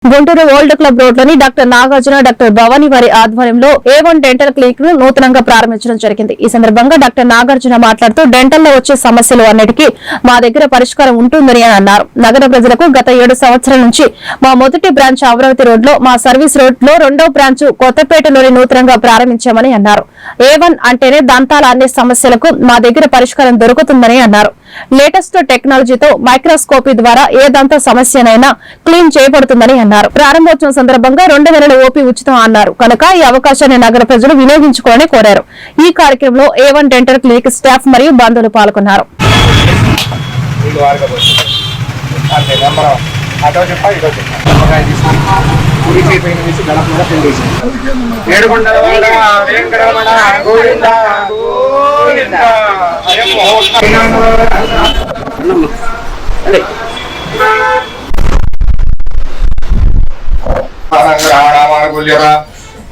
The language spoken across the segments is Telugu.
గుంటూరు ఓల్డ్ క్లబ్ రోడ్ లోని డాక్టర్ నాగార్జున, డాక్టర్ భవానీ వారి ఆధ్వర్యంలో A1 డెంటల్ క్లినిక్ ను నూతనంగా ప్రారంభించడం జరిగింది. ఈ సందర్భంగా డాక్టర్ నాగార్జున మాట్లాడుతూ డెంటల్ లో వచ్చే సమస్యలు అన్నిటికీ మా దగ్గర పరిష్కారం ఉంటుందని అన్నారు. నగర ప్రజలకు గత 7 సంవత్సరాల నుంచి మా మొదటి బ్రాంచ్ అమరావతి రోడ్ లో, మా సర్వీస్ రోడ్ లో రెండో బ్రాంచ్ కొత్తపేటలోని నూతనంగా ప్రారంభించామని అన్నారు. A1 అంటేనే దంతాల అన్ని సమస్యలకు మా దగ్గర పరిష్కారం దొరుకుతుందని అన్నారు. లేటెస్ట్ టెక్నాలజీతో మైక్రోస్కోపీ ద్వారా ఏ దంత సమస్యనైనా క్లీన్ చేయబడుతుందని అన్నారు. ప్రారంభోత్సవం సందర్భంగా 2000 ఓపీ ఉచితం అన్నారు. కనుక ఈ అవకాశాన్ని నగర ప్రజలు వినియోగించుకోవాలని కోరారు. ఈ కార్యక్రమంలో A1 డెంటల్ క్లినిక్ స్టాఫ్ మరియు బంధువులు పాల్గొన్నారు.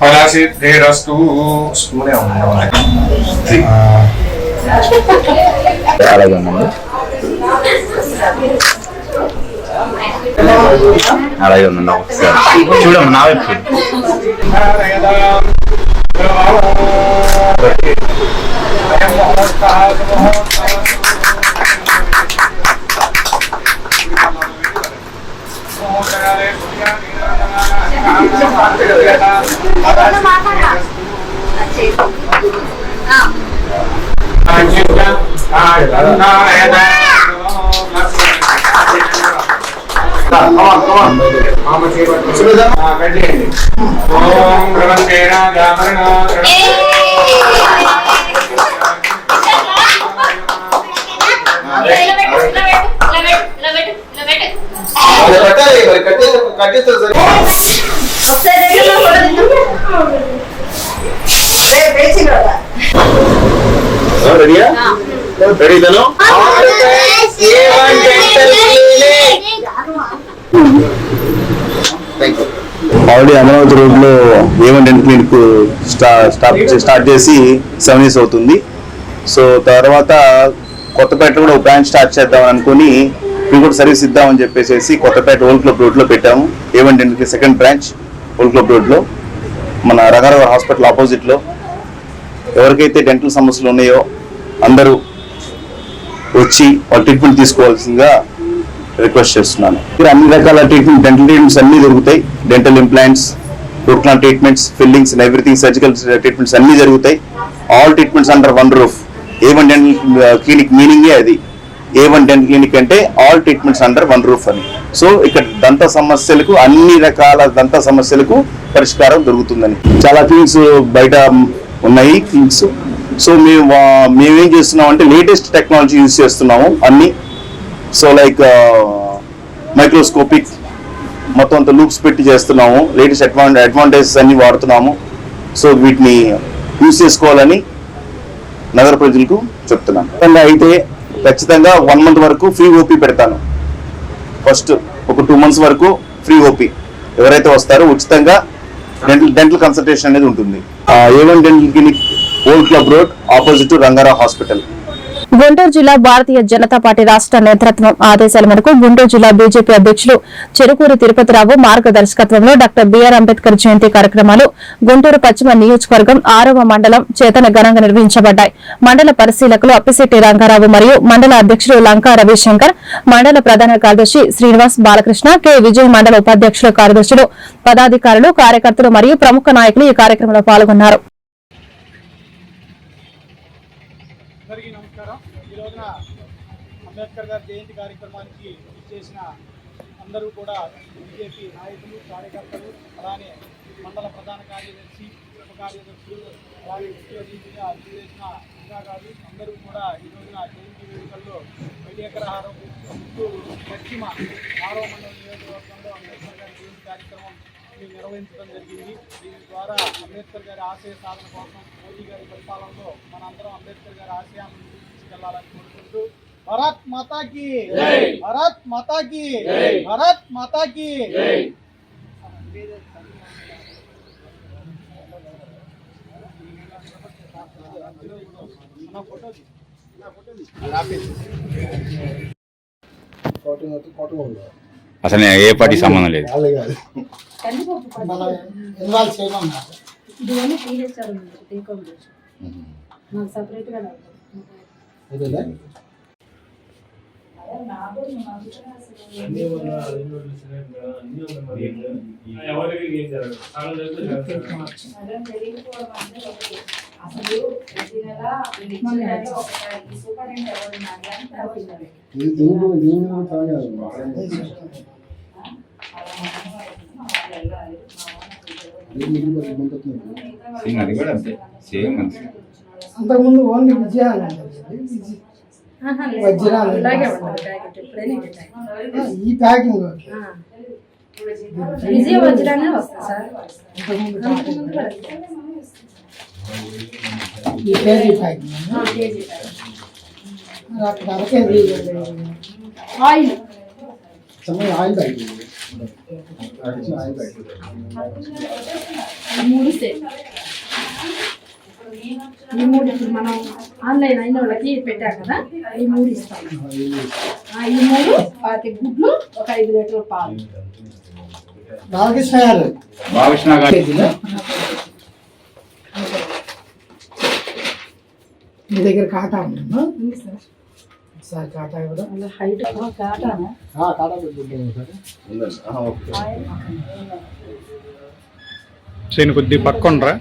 ఫలసిద్ధిరస్తు. అలాగే ఉందండి. ఒకసారి చూడమ్మ నా వైపు ఆల్రెడీ అమరావతి రోడ్ లో A1 డెంటల్ క్లినిక్ స్టార్ట్ చేసి 7 years అవుతుంది. సో తర్వాత కొత్తపేట కూడా ఒక బ్రాంచ్ స్టార్ట్ చేద్దామని అనుకుని మేము కూడా సర్వీస్ ఇద్దామని చెప్పేసి కొత్తపేట ఓల్డ్ క్లబ్ రోడ్ లో పెట్టాము. A1 dental second branch old club road లో, మన రంగారావు హాస్పిటల్ ఆపోజిట్ లో. ఎవరికైతే డెంటల్ సమస్యలు ఉన్నాయో అందరూ వచ్చి వాళ్ళ ట్రీట్మెంట్ తీసుకోవాల్సిందిగా రిక్వెస్ట్ చేస్తున్నాను. అన్ని రకాల ట్రీట్మెంట్, డెంటల్ ట్రీట్మెంట్స్ అన్ని దొరుకుతాయి. Dental implants, root canal treatments, fillings and everything, surgical treatments అన్ని జరుగుతాయి. All treatments under one roof. A1 dental clinic మీనింగే అది. A1 డెంటల్ క్లినిక్ అంటే all treatments under one roof అని. సో ఇక్కడ దంత సమస్యలకు, అన్ని రకాల దంత సమస్యలకు పరిష్కారం దొరుకుతుందని. చాలా క్లినిక్స్ బయట ఉన్నాయి క్లినిక్స్. సో మేమేం చేస్తున్నాం అంటే లేటెస్ట్ టెక్నాలజీ యూజ్ చేస్తున్నాము అన్ని. సో లైక్ మైక్రోస్కోపిక్ మొత్తం అంతా లూప్స్ పెట్టి చేస్తున్నాము. లేటెస్ట్ అడ్వాంటేజెస్ అన్ని వాడుతున్నాము. సో వీటిని యూజ్ చేసుకోవాలని నగర ప్రజలకు చెప్తున్నాను. అయితే ఖచ్చితంగా 1 month వరకు ఫ్రీ ఓపీ పెడతాను. ఫస్ట్ ఒక 2 months వరకు ఫ్రీ ఓపీ. ఎవరైతే వస్తారో ఉచితంగా డెంటల్ కన్సల్టేషన్ అనేది ఉంటుంది. A1 dental clinic old club road opposite Rangarao hospital. Guntur జిల్లా భారతీయ జనతా పార్టీ రాష్ట్ర నేతృత్వం ఆదేశాల మేరకు గుంటూరు జిల్లా బీజేపీ అధ్యక్షులు చెరుకూరు తిరుపతిరావు మార్గదర్శకత్వంలో డాక్టర్ బిఆర్ అంబేద్కర్ జయంతి కార్యక్రమాలు గుంటూరు పశ్చిమ నియోజకవర్గం 6వ మండలం చేతన ఘనంగా నిర్వహించబడ్డాయి. మండల పరిశీలకులు అప్పిశెట్టి రంగారావు మరియు మండల అధ్యక్షులు లంకా రవిశంకర్, మండల ప్రధాన కార్యదర్శి శ్రీనివాస్ బాలకృష్ణ, కె విజయ్, మండల ఉపాధ్యక్షులు, కార్యదర్శులు, పదాధికారులు, కార్యకర్తలు మరియు ప్రముఖ నాయకులు ఈ కార్యక్రమంలో పాల్గొన్నారు. అందరికీ నమస్కారం. ఈ రోజున అంబేద్కర్ గారి జయంతి కార్యక్రమానికి ఇచ్చేసిన అందరూ కూడా బీజేపీ నాయకులు, కార్యకర్తలు, అలానే మండల ప్రధాన కార్యదర్శి, ఉప కార్యదర్శులు, అలాగే ముఖ్య అతిథిగా చేసిన విభాగాలు అందరూ కూడా ఈ రోజున జయంతి వేడుకల్లో వైద్యగ్రహారం గుంటూరు పశ్చిమ 6వ మండల నియోజకవర్గంలో అంబేద్కర్ గారి జయంతి కార్యక్రమం నిర్వహించడం జరిగింది. దీని ద్వారా అంబేద్కర్ గారి ఆశయ సాధన కోసం మోదీ గారి పరిపాలనలో మనందరం అంబేద్కర్ గారి ఆశయాలను తీసుకెళ్లాలని కోరుకుంటూ భారత్ మాతాకి జై, భారత్ మాతాకి జై, భారత్ మాతాకి జై. फोटो అసలు నేను ఏ పార్టీ సంబంధం లేదు. వాళ్ళు కాదు మనం ఇన్వాల్వ్ చేయమన్నారు. అదేలే. అది కూడా అంతే సేమ్ అంతే. అంతకుముందు ఓన్లీ విజయాలు వజ్రాలు ఈ ప్యాకింగ్ విజయ వజ్రానే వస్తుంది సార్. ఈ కేజీ ప్యాకింగ్ అక్కడ అరకేజీ oil oil packing oil packing 3 set. ఈ 3 ఇప్పుడు మనం ఆన్లైన్ అయిన వాళ్ళకి పెట్టాం కదా, ఈ 3 ఇస్తాం. ఈ 3 5 గుడ్లు, ఒక 5 లీటర్ల పాలు. బాలకృష్ణ గారు బాలకృష్ణ గారు మీ దగ్గర కాటా ఉందా? సార్ కాటా కూడా హైట్ కాటానా? కాటా పెట్టుకుంటాం సార్. కొద్ది పక్కండ్రా.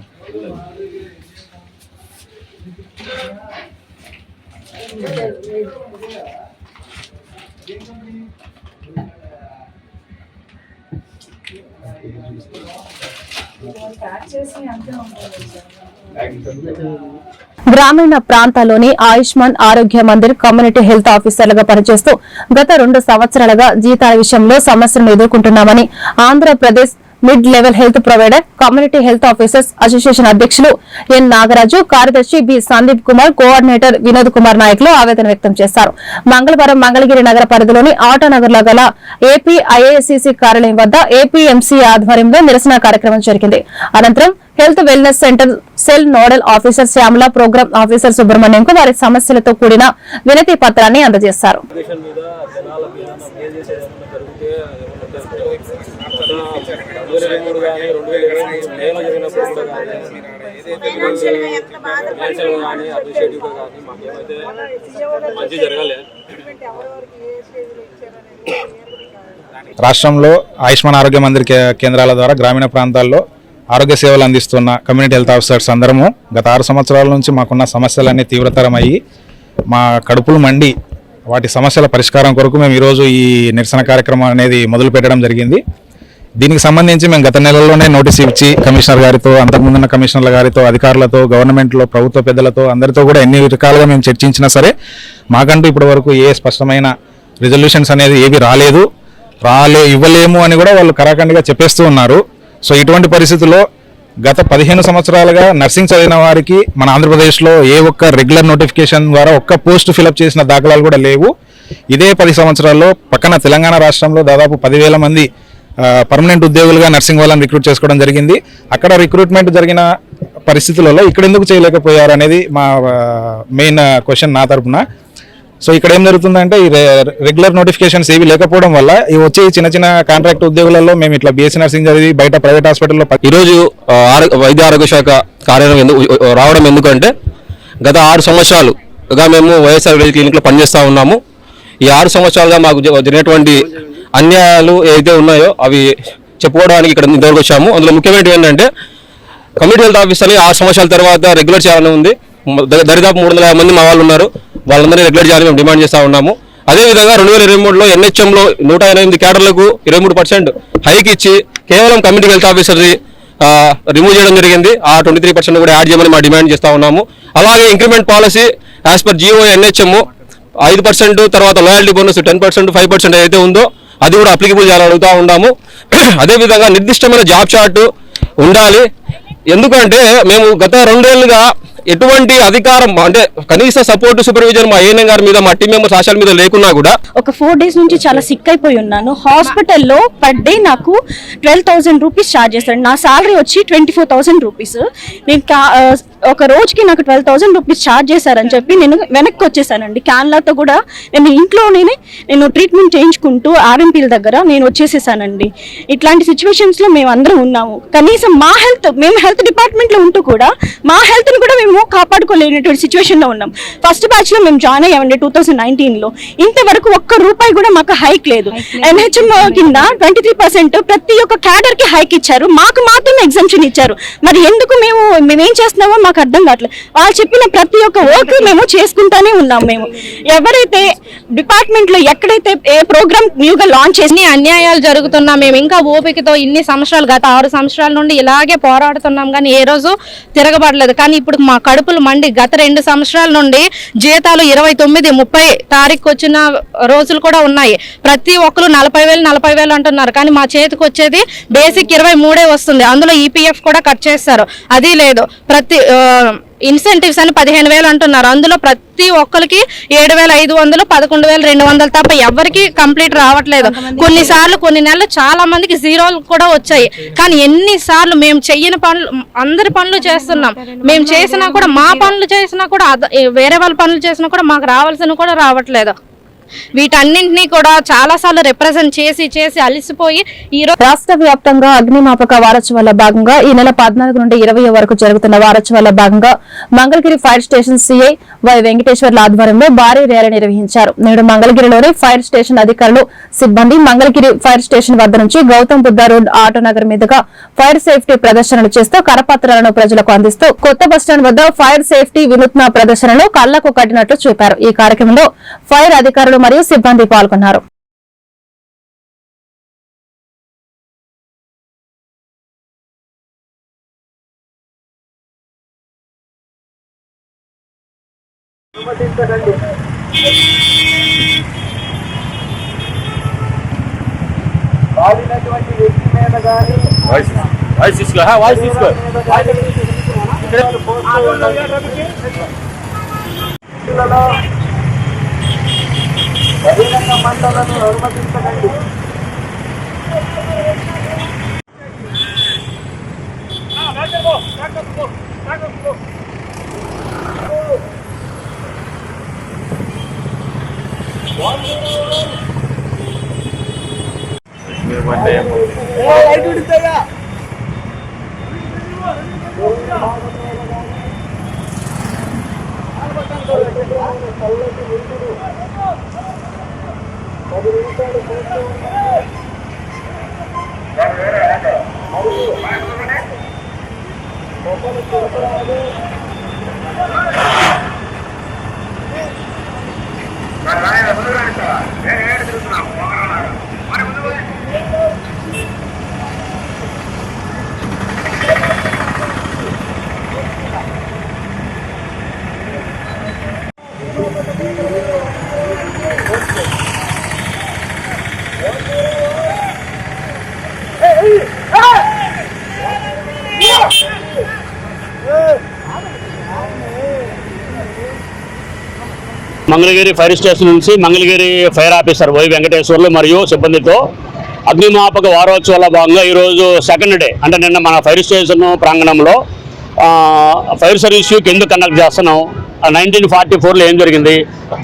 గ్రామీణ ప్రాంతాల్లోని ఆయుష్మాన్ ఆరోగ్య మందిర్ కమ్యూనిటీ హెల్త్ ఆఫీసర్లుగా పనిచేస్తూ గత 2 సంవత్సరాలుగా జీతాల విషయంలో సమస్యలను ఎదుర్కొంటున్నామని Andhra Pradesh mid level health provider community health officers association అధ్యక్షులు ఎన్ నాగరాజు, కార్యదర్శి బి సందీప్ కుమార్, కోఆర్డినేటర్ వినోద్ కుమార్ నాయకులు ఆవేదన వ్యక్తం చేశారు. మంగళవారం మంగళగిరి నగర పరిధిలోని ఆటోనగర్ లో గల ఏపీ ఐఏఎస్సీసీ కార్యాలయం వద్ద ఏపీఎంసీ ఆధ్వర్యంలో నిరసన కార్యక్రమం జరిగింది. అనంతరం health wellness centre cell nodal officer Shyamala, program officer సుబ్రహ్మణ్యంకు వారి సమస్యలతో కూడిన వినతి పత్రాన్ని అందజేశారు. రాష్ట్రంలో ఆయుష్మాన్ ఆరోగ్య మందిర్ కేంద్రాల ద్వారా గ్రామీణ ప్రాంతాల్లో ఆరోగ్య సేవలు అందిస్తున్న కమ్యూనిటీ హెల్త్ ఆఫీసర్స్ అందరము గత 6 సంవత్సరాల నుంచి మాకున్న సమస్యలన్నీ తీవ్రతరమయ్యి మా కడుపులు మండి వాటి సమస్యల పరిష్కారం కొరకు మేము ఈరోజు ఈ నిరసన కార్యక్రమం అనేది మొదలు పెట్టడం జరిగింది. దీనికి సంబంధించి మేము గత నెలల్లోనే నోటీస్ ఇచ్చి కమిషనర్ గారితో, అంతకుముందున్న కమిషనర్ల గారితో, అధికారులతో, గవర్నమెంట్లో ప్రభుత్వ పెద్దలతో అందరితో కూడా ఎన్ని రకాలుగా మేము చర్చించినా సరే మాకంటూ ఇప్పటి వరకు ఏ స్పష్టమైన రిజల్యూషన్స్ అనేది ఏవి ఇవ్వలేము అని కూడా వాళ్ళు కరాఖండిగా చెప్పేస్తూ ఉన్నారు. సో ఇటువంటి పరిస్థితుల్లో గత 15 సంవత్సరాలుగా నర్సింగ్ చదివిన వారికి మన ఆంధ్రప్రదేశ్లో ఏ ఒక్క రెగ్యులర్ నోటిఫికేషన్ ద్వారా ఒక్క పోస్ట్ ఫిలప్ చేసిన దాఖలాలు కూడా లేవు. ఇదే 10 సంవత్సరాల్లో పక్కన తెలంగాణ రాష్ట్రంలో దాదాపు 10,000 మంది పర్మనెంట్ ఉద్యోగులుగా నర్సింగ్ వాళ్ళని రిక్రూట్ చేసుకోవడం జరిగింది. అక్కడ రిక్రూట్మెంట్ జరిగిన పరిస్థితులలో ఇక్కడ ఎందుకు చేయలేకపోయారు అనేది మా మెయిన్ క్వశ్చన్ నా తరపున. సో ఇక్కడ ఏం జరుగుతుందంటే ఈ రెగ్యులర్ నోటిఫికేషన్స్ ఏవి లేకపోవడం వల్ల ఇవి వచ్చే చిన్న చిన్న కాంట్రాక్ట్ ఉద్యోగులలో మేము ఇట్లా బీఎస్సీ నర్సింగ్ చదివి బయట ప్రైవేట్ హాస్పిటల్లో ఈరోజు వైద్య ఆరోగ్య శాఖ కార్యాలయం రావడం ఎందుకంటే గత 6 సంవత్సరాలుగా మేము వైఎస్ఆర్ విలేజ్ క్లినిక్లో పనిచేస్తూ ఉన్నాము. ఈ 6 సంవత్సరాలుగా మాకు జరిగినటువంటి అన్యాయాలు ఏదైతే ఉన్నాయో అవి చెప్పుకోవడానికి ఇక్కడ ఇంతవరకు వచ్చాము. అందులో ముఖ్యమైనది ఏంటంటే కమ్యూనిటీ హెల్త్ ఆఫీసర్ని 6 సంవత్సరాల తర్వాత రెగ్యులర్ చేయాలని ఉంది. దరిదాపు 350 మంది మా వాళ్ళు ఉన్నారు. వాళ్ళందరినీ రెగ్యులర్ చేయాలని మేము డిమాండ్ చేస్తూ ఉన్నాము. అదేవిధంగా 2023లో NHMలో 108 క్యాడర్లకు 23% హైక్ ఇచ్చి కేవలం కమ్యూనిటీ హెల్త్ ఆఫీసర్ని రిమూవ్ చేయడం జరిగింది. ఆ 23% కూడా యాడ్ చేయమని మా డిమాండ్ చేస్తూ ఉన్నాము. అలాగే increment policy as per GO NHM 5%, తర్వాత లాయల్టీ బోనస్ 10%, 5% ఏదైతే ఉందో అది కూడా అప్లికబుల్ చేయాలని అడుగుతూ ఉన్నాము. అదేవిధంగా నిర్దిష్టమైన జాబ్ చార్ట్ ఉండాలి. ఎందుకంటే మేము గత 2 ఏళ్లుగా ఎటువంటి అధికారం అంటే కనీస సపోర్ట్ సూపర్విజన్ మా ఏఎన్ఎం గారి మీద మా టీం మెంబర్స్ ఆశల మీద లేకున్నా కూడా ఒక 4 days నుంచి చాలా సిక్ అయిపోయి ఉన్నాను. హాస్పిటల్లో పర్ డే నాకు 12,000 రూపీస్ ఛార్జ్ చేస్తాడు. నా శాలరీ వచ్చి 24,000 రూపీస్. నేను ఒక రోజుకి నాకు 12,000 రూపీస్ ఛార్జ్ చేశారని చెప్పి నేను వెనక్కి వచ్చేసానండి. క్యాన్లాతో కూడా నేను ట్రీట్మెంట్ చేయించుకుంటూ ఆర్ఎంపీల దగ్గర నేను వచ్చేసేసానండి. ఇట్లాంటి సిచ్యువేషన్స్లో మేము అందరం ఉన్నాము. కనీసం మేము హెల్త్ డిపార్ట్మెంట్లో ఉంటూ కూడా మా హెల్త్ని కూడా మేము కాపాడుకోలేనటువంటి సిచ్యువేషన్లో ఉన్నాం. ఫస్ట్ బ్యాచ్లో మేము జాయిన్ అయ్యామండి 2019లో. ఇంతవరకు ఒక్క రూపాయి కూడా మాకు హైక్ లేదు. ఎన్హెచ్ఎం కింద 23% ప్రతి ఒక్క క్యాడర్కి హైక్ ఇచ్చారు, మాకు మాత్రమే ఎగ్జామ్షన్ ఇచ్చారు. మరి ఎందుకు మేమేం చేస్తున్నామో మాకు అర్థం కావట్లేదు. వాళ్ళు చెప్పిన ప్రతి ఒక్క వర్క్ మేము చేసుకుంటానే ఉన్నాం. మేము ఎవరైతే డిపార్ట్మెంట్లో ఎక్కడైతే ఏ ప్రోగ్రామ్ న్యూగా లాంచ్ చేసి అన్యాయాలు జరుగుతున్నా మేము ఇంకా ఓపికతో ఇన్ని సంవత్సరాలు గత 6 సంవత్సరాల నుండి ఇలాగే పోరాడుతున్నాం కానీ ఏ రోజు తిరగబడలేదు. కానీ ఇప్పుడు మా కడుపులు మండి గత 2 సంవత్సరాల నుండి జీతాలు 29, 30 తారీఖు వచ్చిన రోజులు కూడా ఉన్నాయి. ప్రతి ఒక్కరు 40,000 అంటున్నారు కానీ మా చేతికి వచ్చేది బేసిక్ 23 వస్తుంది. అందులో ఈపీఎఫ్ కూడా కట్ చేస్తారు, అది లేదు. ప్రతి ఇన్సెంటివ్స్ అని 15,000 అంటున్నారు, అందులో ప్రతి ఒక్కరికి 7,500, 11,200 తప్ప ఎవరికి కంప్లీట్ రావట్లేదు. కొన్నిసార్లు కొన్ని నెలలు చాలా మందికి జీరోలు కూడా వచ్చాయి. కానీ ఎన్నిసార్లు మేము చెయ్యని పనులు అందరి పనులు చేస్తున్నాం. మేము చేసినా కూడా మా పనులు చేసినా కూడా వేరే వాళ్ళ పనులు చేసినా కూడా మాకు రావాల్సిన కూడా రావట్లేదు. వీటన్నింటినీ కూడా చాలా సార్లు రిప్రజెంట్ చేసి అలిసిపోయి ఈ రోజు రాష్ట్ర వ్యాప్తంగా అగ్నిమాపక వారోత్సవాల భాగంగా ఈ నెల 14 నుండి 20 వరకు జరుగుతున్న వారోత్సవాల భాగంగా Mangalagiri fire station CI Y Venkateswarlu ఆధ్వర్యంలో భారీ ర్యాలీ నిర్వహించారు. నేడు మంగళగిరిలోని ఫైర్ స్టేషన్ అధికారులు సిబ్బంది మంగళగిరి ఫైర్ స్టేషన్ వద్ద నుంచి గౌతమ్ బుద్ధ రోడ్ ఆటోనగర్ మీదుగా ఫైర్ సేఫ్టీ ప్రదర్శనలు చేస్తూ కరపత్రాలను ప్రజలకు అందిస్తూ కొత్త బస్టాండ్ వద్ద ఫైర్ సేఫ్టీ వినూత్న ప్రదర్శనలు కళ్లకు కట్టినట్లు చూపారు. ఈ కార్యక్రమంలో ఫైర్ అధికారులు మరియు సిబ్బంది పాల్గొన్నారు. వాడినటువంటి వ్యక్తి మీద కానీ బహిరంగ మంటలను అనుమతించకండి. మంగళగిరి ఫైర్ స్టేషన్ నుంచి Mangalagiri fire officer Y Venkateswarlu మరియు సిబ్బందితో అగ్నిమాపక వారోత్సవాల భాగంగా ఈరోజు సెకండ్ డే అంటే నిన్న మన ఫైర్ స్టేషన్ ప్రాంగణంలో ఫైర్ సర్వీస్ వీక్ ఎందుకు కండక్ట్ చేస్తున్నాం, 1944లో ఏం జరిగింది,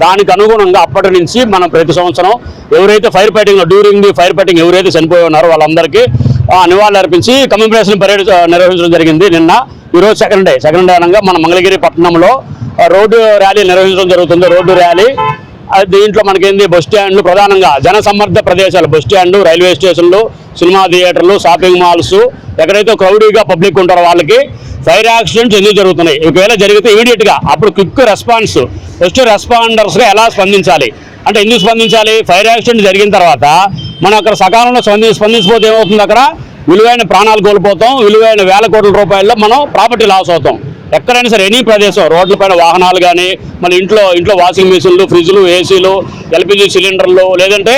దానికి అనుగుణంగా అప్పటి నుంచి మనం ప్రతి సంవత్సరం ఎవరైతే ఫైర్ ఫైటింగ్లో డ్యూరింగ్ ది ఫైర్ ఫైటింగ్ ఎవరైతే చనిపోయి ఉన్నారో వాళ్ళందరికీ నివాళులు అర్పించి కమ్యూనికేషన్ పరేడ్ నిర్వహించడం జరిగింది. నిన్న ఈరోజు సెకండ్ డే అనగా మన మంగళగిరి పట్టణంలో రోడ్డు ర్యాలీ నిర్వహించడం జరుగుతుంది. రోడ్డు ర్యాలీ దీంట్లో మనకేంది బస్ స్టాండ్లు, ప్రధానంగా జనసమ్మర్ద ప్రదేశాలు, బస్ స్టాండ్లు, రైల్వే స్టేషన్లు, సినిమా థియేటర్లు, షాపింగ్ మాల్స్, ఎక్కడైతే క్రౌడీగా పబ్లిక్ ఉంటారో వాళ్ళకి ఫైర్ యాక్సిడెంట్స్ ఎందుకు జరుగుతున్నాయి, ఒకవేళ జరిగితే ఇమీడియట్గా అప్పుడు క్విక్ రెస్పాన్స్ ఫస్ట్ రెస్పాండర్స్గా ఎలా స్పందించాలి అంటే ఎందుకు స్పందించాలి, ఫైర్ యాక్సిడెంట్ జరిగిన తర్వాత మనం అక్కడ సకాలంలో స్పందించకపోతే ఏమవుతుంది, అక్కడ విలువైన ప్రాణాలు కోల్పోతాం, విలువైన వేల కోట్ల రూపాయల్లో మనం ప్రాపర్టీ లాస్ అవుతాం. ఎక్కడైనా సరే ఎనీ ప్రదేశం, రోడ్లపైన వాహనాలు కానీ, మన ఇంట్లో వాషింగ్ మిషన్లు, ఫ్రిడ్జ్లు, ఏసీలు, ఎల్పిజి సిలిండర్లు, లేదంటే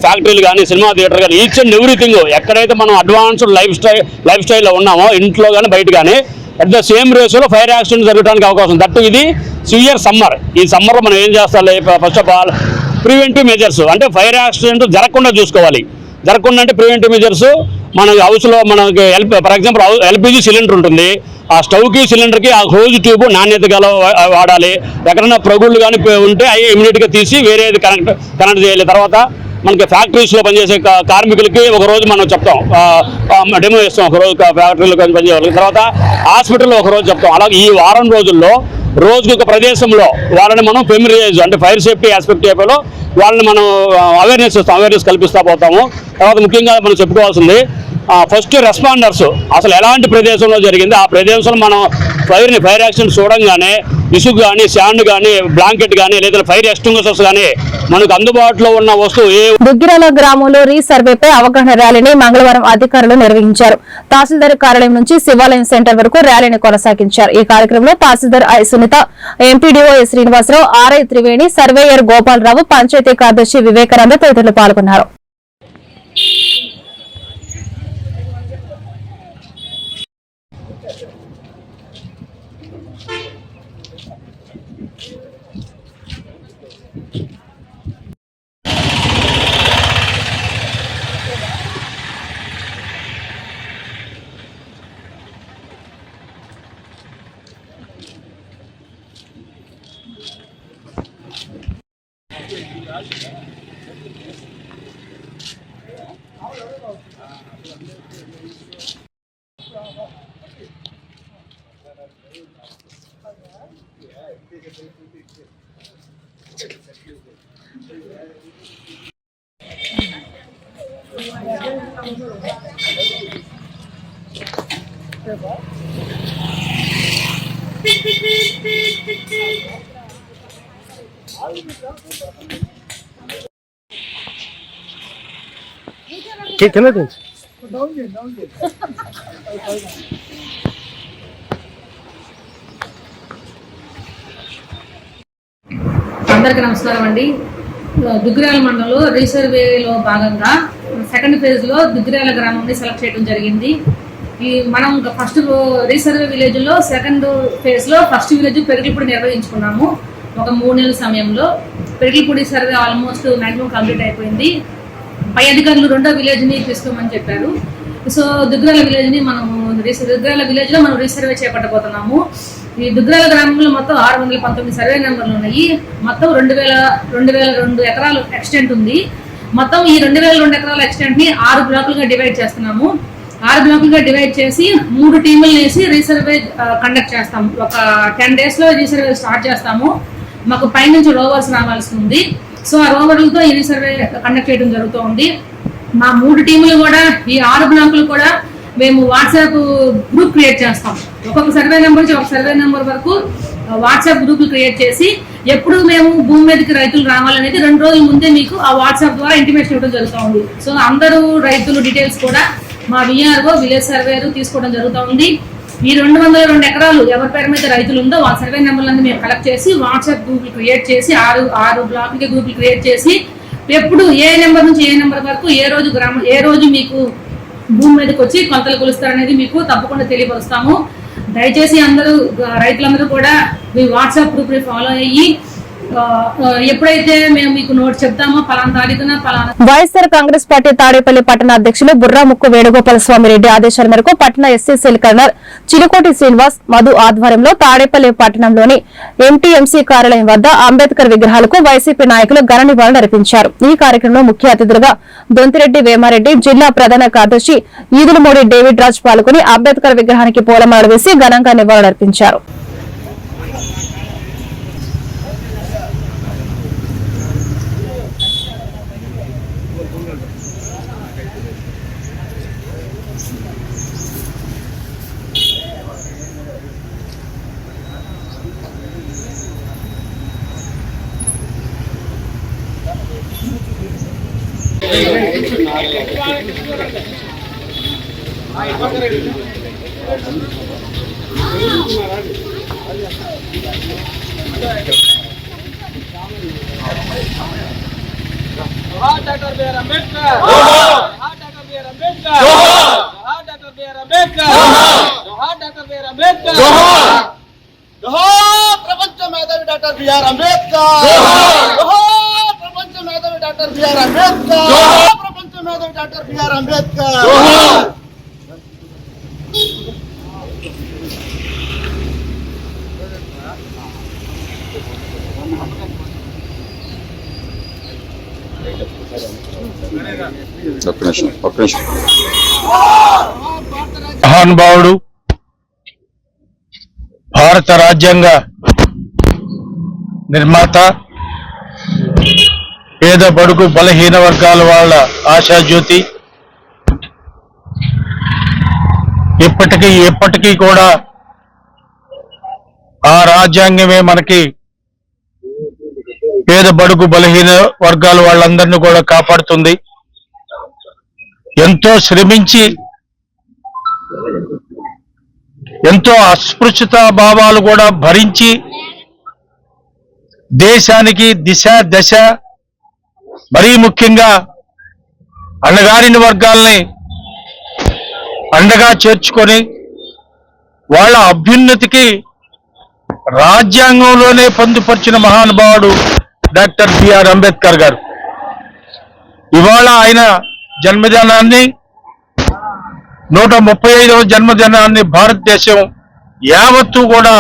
ఫ్యాక్టరీలు కానీ, సినిమా థియేటర్ కానీ, ఈచ్ అండ్ ఎవ్రీథింగ్ ఎక్కడైతే మనం అడ్వాన్స్డ్ లైఫ్ స్టైల్లో ఉన్నామో ఇంట్లో కానీ బయట కానీ అట్ ద సేమ్ రేషియోలో ఫైర్ యాక్సిడెంట్ జరగడానికి అవకాశం. దట్టు ఇది సివియర్ సమ్మర్. ఈ సమ్మర్లో మనం ఏం చేస్తాం, first of all preventive measures అంటే ఫైర్ యాక్సిడెంట్ జరగకుండా చూసుకోవాలి. జరగకుండా అంటే ప్రివెంటివ్ మెజర్స్ మన హౌస్లో మనకి ఫర్ ఎగ్జాంపుల్ ఎల్పిజి సిలిండర్ ఉంటుంది, ఆ స్టవ్కి సిలిండర్కి ఆ క్లోజ్ ట్యూబ్ నాణ్యత గల వాడాలి. ఎక్కడైనా ప్రగుళ్ళు కానీ ఉంటే అవి ఇమీడియట్గా తీసి వేరేది కనెక్ట్ చేయాలి. తర్వాత మనకి ఫ్యాక్టరీస్లో పనిచేసే కార్మికులకి ఒకరోజు మనం చెప్తాం, డెమో ఇస్తాం ఒకరోజు ఫ్యాక్టరీలో పనిచేసే వాళ్ళకి. తర్వాత హాస్పిటల్లో ఒకరోజు చెప్తాం. అలాగే ఈ వారం రోజుల్లో రోజుకి ఒక ప్రదేశంలో వాళ్ళని మనం ఫెమిలియరైజ్ అంటే ఫైర్ సేఫ్టీ ఆస్పెక్ట్ ఏపీలో వాళ్ళని మనం అవేర్నెస్ కల్పిస్తూ పోతాము. తర్వాత ముఖ్యంగా మనం చెప్పుకోవాల్సింది ఫస్ట్ రెస్పాండర్స్ అసలు ఎలాంటి ప్రదేశంలో జరిగింది, ఆ ప్రదేశంలో మనం ఫైర్ యాక్సిడెంట్ చూడంగానే ఇసుక కానీ శాండ్ కానీ బ్లాంకెట్ కానీ లేదా ఫైర్ ఎక్స్టింగ్విషర్స్ కానీ మనకు అందుబాటులో ఉన్న వస్తువు దుగ్గిరాల గ్రామంలో రీసర్వేపై అవగాహన ర్యాలీని మంగళవారం అధికారులు నిర్వహించారు. తహసీల్దార్ కార్యాలయం నుంచి శివాలయం సెంటర్ వరకు ర్యాలీని కొనసాగించారు. ఈ కార్యక్రమంలో tahsildar I Sunitha, MPDO S Srinivasa Rao, RI Triveni, surveyor Gopala Rao, panchayat కార్యదర్శి వివేకానంద తదితరులు పాల్గొన్నారు. అందరికీ నమస్కారం అండి. దుగ్గిరాల మండలంలో రీసర్వేలో భాగంగా సెకండ్ ఫేజ్ లో దుగ్గిరాల గ్రామాన్ని సెలెక్ట్ చేయడం జరిగింది. ఈ మనం ఫస్ట్ రీసర్వే విలేజ్ లో సెకండ్ ఫేజ్ లో ఫస్ట్ విలేజ్ పెరిగిపూడి నిర్వహించుకున్నాము. ఒక 3 నెలల సమయంలో పెరిగిపూడి సర్వే ఆల్మోస్ట్ మ్యాక్సిమం కంప్లీట్ అయిపోయింది. పై అధికారులు రెండో విలేజ్ ని తీసుకోమని చెప్పారు. సో దుగ్గిరాల విలేజ్ ని దుగ్గిరాల విలేజ్ లో మనం రీసర్వే చేపట్టబోతున్నాము. ఈ దుగ్గిరాల గ్రామంలో మొత్తం 619 సర్వే నెంబర్లు ఉన్నాయి. మొత్తం 2002 ఎకరాలు ఎక్స్టెంట్ ఉంది. మొత్తం ఈ 2002 ఎకరాల ఎక్స్టెంట్ ని 6 బ్లాకులుగా డివైడ్ చేస్తున్నాము. 6 బ్లాకులుగా డివైడ్ చేసి 3 టీములు వేసి రీసర్వే కండక్ట్ చేస్తాము. ఒక 10 days లో రీసర్వే స్టార్ట్ చేస్తాము. మాకు పైనుంచి రోవర్స్ రావాల్సి ఉంది. సో ఆ రోవర్లతో ఈ రీసర్వే కండక్ట్ చేయడం జరుగుతుంది. మా 3 టీములు కూడా ఈ 6 బ్లాకులు కూడా మేము వాట్సాప్ గ్రూప్ క్రియేట్ చేస్తాం. ఒక్కొక్క సర్వే నెంబర్ నుంచి ఒక సర్వే నెంబర్ వరకు వాట్సాప్ గ్రూపులు క్రియేట్ చేసి ఎప్పుడు మేము భూమి మీదకి రైతులు రావాలనేది 2 రోజుల ముందే మీకు ఆ వాట్సాప్ ద్వారా ఇంటిమేషన్ ఇవ్వడం జరుగుతుంది. సో అందరూ రైతులు డీటెయిల్స్ కూడా మా విఆర్ఓ విలేజ్ సర్వేరు తీసుకోవడం జరుగుతుంది. ఈ 202 ఎకరాలు ఎవరి పేరు మీద రైతులు ఉందో వాళ్ళ సర్వే నెంబర్లన్నీ మేము కలెక్ట్ చేసి వాట్సాప్ గ్రూపులు క్రియేట్ చేసి 6 బ్లాక్లకి గ్రూపులు క్రియేట్ చేసి ఎప్పుడు ఏ నెంబర్ నుంచి ఏ నెంబర్ వరకు ఏ రోజు మీకు భూమి మీదకి వచ్చి కొలతలు కొలుస్తారనేది మీకు తప్పకుండా తెలియపరుస్తాము. దయచేసి రైతులందరూ కూడా మీ వాట్సాప్ గ్రూప్ ని ఫాలో అయ్యి ఎప్పుడైతే మేము మీకు నోట్ చెప్తామో పలానా తారీఖున పలానా. వైఎస్ఆర్ కాంగ్రెస్ పార్టీ తాడేపల్లి పట్టణ అధ్యక్షులు బుర్రాముక్కు వేణుగోపాల స్వామి రెడ్డి ఆదేశాల మేరకు పట్టణ SC cell colonel Chilukoti Srinivas Madhu ఆధ్వర్యంలో తాడేపల్లి పట్టణంలోని ఎంటీఎంసీ కార్యాలయం వద్ద అంబేద్కర్ విగ్రహాలకు వైసీపీ నాయకులు ఘన నివాళులు అర్పించారు. ఈ కార్యక్రమంలో ముఖ్య అతిథులుగా దొంతిరెడ్డి వేమారెడ్డి, జిల్లా ప్రధాన కార్యదర్శి ఈదులమూడి డేవిడ్ రాజ్ పాల్గొని అంబేద్కర్ విగ్రహానికి పూలమాల వేసి ఘనంగా నివాళులర్పించారు. Doctor BR Ambedkar doctor BR Ambedkar doctor BR Ambedkar doctor BR Ambedkar జోహార్ ప్రపంచ మేధావి డాక్టర్ బిఆర్ అంబేద్కర్ జోహార్ ప్రపంచ మేధావి డాక్టర్ బిఆర్ అంబేద్కర్ జోహార్ ప్రపంచ మేధావి డాక్టర్ బిఆర్ అంబేద్కర్ జోహార్. మహానుభావుడు భారత రాజ్యాంగ నిర్మాత, పేద బడుగు బలహీన వర్గాల వాళ్ళ ఆశాజ్యోతి, ఎప్పటికీ కూడా ఆ రాజ్యాంగమే మనకి పేద బడుగు బలహీన వర్గాల వాళ్ళందరినీ కూడా కాపాడుతుంది. ఎంతో శ్రమించి ఎంతో అస్పృశ్యత భావాలు కూడా భరించి దేశానికి దిశ దశ, మరీ ముఖ్యంగా అణగారిన వర్గాల్ని అండగా చేర్చుకొని వాళ్ళ అభ్యున్నతికి రాజ్యాంగంలోనే పొందుపరిచిన మహానుభావుడు డాక్టర్ బిఆర్ అంబేద్కర్ గారు. ఇవాళ ఆయన జన్మదినాన్ని 135వ జన్మదినాన్ని భారతదేశం యావత్తు కూడా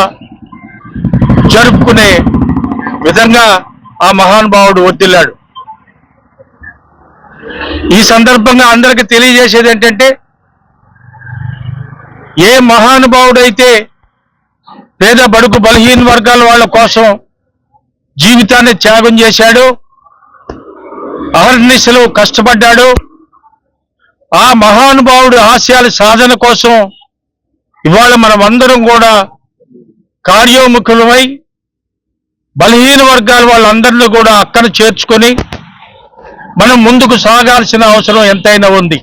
జరుపుకునే విధంగా ఆ మహానుభావుడు వర్ధిల్లాడు. ఈ సందర్భంగా అందరికీ తెలియజేసేది ఏంటంటే, ఏ మహానుభావుడైతే పేద బడుగు బలహీన వర్గాల వాళ్ళ కోసం జీవితాన్ని త్యాగం చేశాడో, అహర్నిశలు కష్టపడ్డాడో, ఆ మహానుభావుడు ఆశయాల సాధన కోసం ఇవాళ మనం అందరం కూడా కార్యోముఖులమై బలహీన వర్గాల వాళ్ళందరినీ కూడా అక్కన చేర్చుకొని మనం ముందుకు సాగాల్సిన అవసరం ఎంతైనా ఉంది.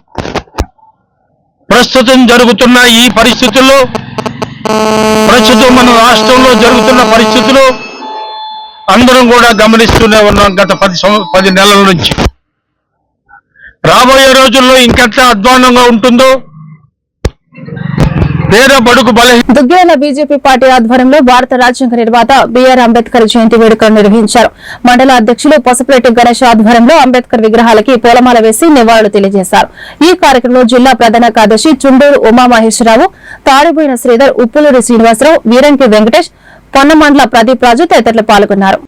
ప్రస్తుతం జరుగుతున్న ఈ పరిస్థితుల్లో, ప్రస్తుతం మన రాష్ట్రంలో జరుగుతున్న పరిస్థితులు అందరం కూడా గమనిస్తూనే ఉన్నాం గత 10 నెలల నుంచి. రాబోయే రోజుల్లో ఇంకెంత అధ్వానంగా ఉంటుందో పేద బడుగు బలహీన. దుగ్గిరాల బీజేపీ పార్టీ ఆధ్వర్యంలో భారత రాజ్యాంగ నిర్మాత బిఆర్ అంబేద్కర్ జయంతి వేడుకలు నిర్వహించారు. మండల అధ్యక్షులు పసుపులేటి గణేష్ ఆధ్వర్యంలో అంబేద్కర్ విగ్రహాలకి పూలమాల వేసి నివాళులు తెలియజేశారు. ఈ కార్యక్రమంలో జిల్లా ప్రధాన కార్యదర్శి చుండూరు ఉమామహేశ్వరరావు, తాడిపోయిన శ్రీధర్, ఉప్పులూరి శ్రీనివాసరావు, వీరంకి వెంకటేష్, పొన్నమండల ప్రదీప్ రాజు తదితరులు పాల్గొన్నారు.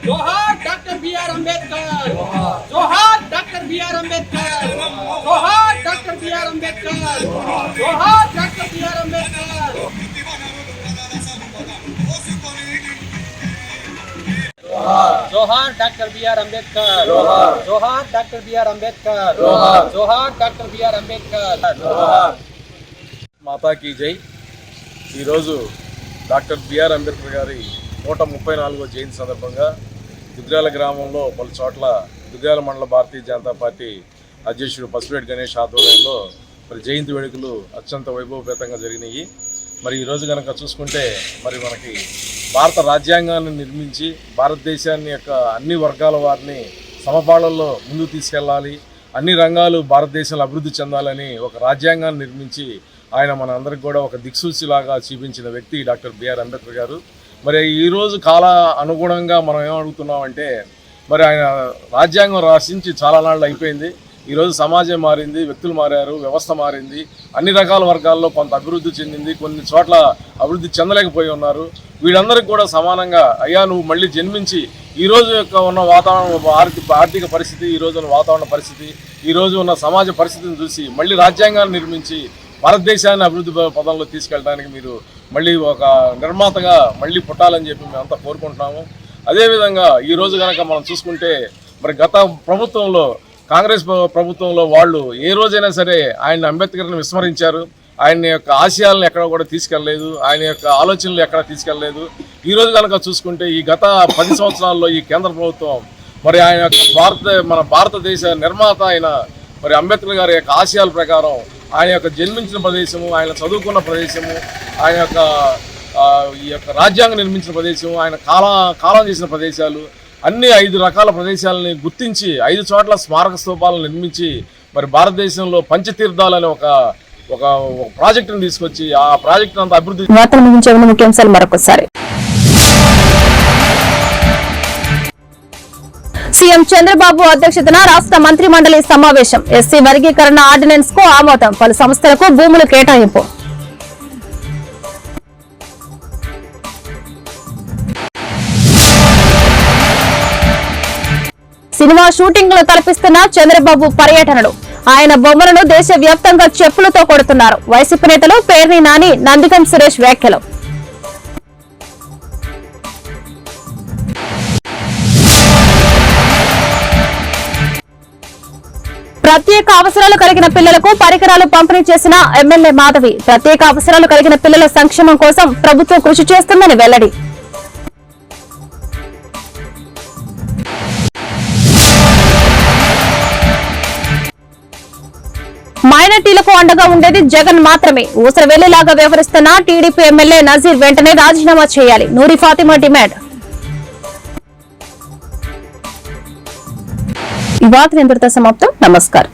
జోహార్ డాక్టర్ బిఆర్ అంబేద్కర్ జోహార్ డాక్టర్ బిఆర్ అంబేద్కర్ జోహార్ డాక్టర్ బిఆర్ అంబేద్కర్ జోహార్ డాక్టర్ బిఆర్ అంబేద్కర్ జోహార్ డాక్టర్ బిఆర్ అంబేద్కర్ జోహార్ డాక్టర్ బిఆర్ అంబేద్కర్ జోహార్ డాక్టర్ బిఆర్ అంబేద్కర్. మాతాకి జై. ఈరోజు డాక్టర్ బిఆర్ అంబేద్కర్ గారి 134వ జయంతి సందర్భంగా దుగ్గిరాల గ్రామంలో పలు చోట్ల దుగ్గిరాల మండల భారతీయ జనతా పార్టీ అధ్యక్షుడు పసుపులేటి గణేష్ ఆధ్వర్యంలో మరి జయంతి వేడుకలు అత్యంత వైభవపేతంగా జరిగినాయి. మరి ఈరోజు కనుక చూసుకుంటే మరి మనకి భారత రాజ్యాంగాన్ని నిర్మించి భారతదేశాన్ని యొక్క అన్ని వర్గాల వారిని సమపాళల్లో ముందుకు తీసుకెళ్ళాలి, అన్ని రంగాలు భారతదేశంలో అభివృద్ధి చెందాలని ఒక రాజ్యాంగాన్ని నిర్మించి ఆయన మన అందరికి కూడా ఒక దిక్సూచిలాగా చూపించిన వ్యక్తి డాక్టర్ బిఆర్ అంబేద్కర్ గారు. మరి ఈరోజు కాల అనుగుణంగా మనం ఏమడుగుతున్నామంటే, మరి ఆయన రాజ్యాంగం రాసించి చాలా నాళ్ళు అయిపోయింది. ఈరోజు సమాజం మారింది, వ్యక్తులు మారారు, వ్యవస్థ మారింది, అన్ని రకాల వర్గాల్లో కొంత అభివృద్ధి చెందింది, కొన్ని చోట్ల అభివృద్ధి చెందలేకపోయి ఉన్నారు. వీళ్ళందరికీ కూడా సమానంగా అయ్యా నువ్వు మళ్ళీ జన్మించి ఈరోజు యొక్క ఉన్న వాతావరణ ఆర్థిక పరిస్థితి, ఈరోజు ఉన్న వాతావరణ పరిస్థితి, ఈరోజు ఉన్న సమాజ పరిస్థితిని చూసి మళ్ళీ రాజ్యాంగాన్ని నిర్మించి భారతదేశాన్ని అభివృద్ధి పదంలో తీసుకెళ్ళడానికి మీరు మళ్ళీ ఒక నిర్మాతగా మళ్ళీ పుట్టాలని చెప్పి మేమంతా కోరుకుంటున్నాము. అదేవిధంగా ఈరోజు కనుక మనం చూసుకుంటే మరి గత ప్రభుత్వంలో కాంగ్రెస్ ప్రభుత్వంలో వాళ్ళు ఏ రోజైనా సరే ఆయన అంబేద్కర్ని విస్మరించారు. ఆయన యొక్క ఆశయాలను ఎక్కడ కూడా తీసుకెళ్ళలేదు, ఆయన యొక్క ఆలోచనలు ఎక్కడ తీసుకెళ్ళలేదు. ఈరోజు కనుక చూసుకుంటే ఈ గత 10 సంవత్సరాల్లో ఈ కేంద్ర ప్రభుత్వం మరి ఆయన యొక్క మన భారతదేశ నిర్మాత అయిన మరి అంబేద్కర్ గారి యొక్క ఆశయాల ప్రకారం ఆయన యొక్క జన్మించిన ప్రదేశము, ఆయన చదువుకున్న ప్రదేశము, ఆయన యొక్క ఈ యొక్క రాజ్యాంగం నిర్మించిన ప్రదేశం, ఆయన కాలం చేసిన ప్రదేశాలు అన్ని 5 రకాల ప్రదేశాలని గుర్తించి 5 చోట్ల స్మారక స్తూపాలను నిర్మించి మరి భారతదేశంలో పంచతీర్థాలని ఒక ఒక ప్రాజెక్టును తీసుకొచ్చి ఆ ప్రాజెక్టు అంతా అభివృద్ధి. వార్తలు ముగించే ముందు ముఖ్యాంశాలు మరొకసారి. సీఎం చంద్రబాబు అధ్యక్షతన రాష్ట్ర మంత్రి మండలి సమావేశం. ఎస్సీ వర్గీకరణ ఆర్డినెన్స్ కు ఆమోదం. పలు సంస్థలకు భూములు కేటాయింపు. సినిమా షూటింగ్లు తలపిస్తున్న చంద్రబాబు పర్యటనలు. ఆయన బొమ్మలను దేశవ్యాప్తంగా చెప్పులతో కొడుతున్నారు. వైసీపీ నేతలు పేర్ని నాని, నందిగం సురేష్ వ్యాఖ్యలు. ప్రత్యేక అవసరాలు కలిగిన పిల్లలకు పరికరాలు పంపిణీ చేసిన ఎమ్మెల్యే మాధవి. ప్రత్యేక అవసరాలు కలిగిన పిల్లల సంక్షేమం కోసం ప్రభుత్వం కృషి చేస్తుందని వెల్లడి. మైనార్టీలకు అండగా ఉండేది జగన్ మాత్రమే. ఊసరవెల్లిలాగా వ్యవహరిస్తున్న టీడీపీ ఎమ్మెల్యే నజీర్ వెంటనే రాజీనామా చేయాలి. నూరి ఫాతిమా డిమాండ్. ఈ వార్తలు ఇంతటితో సమాప్తం. నమస్కారం.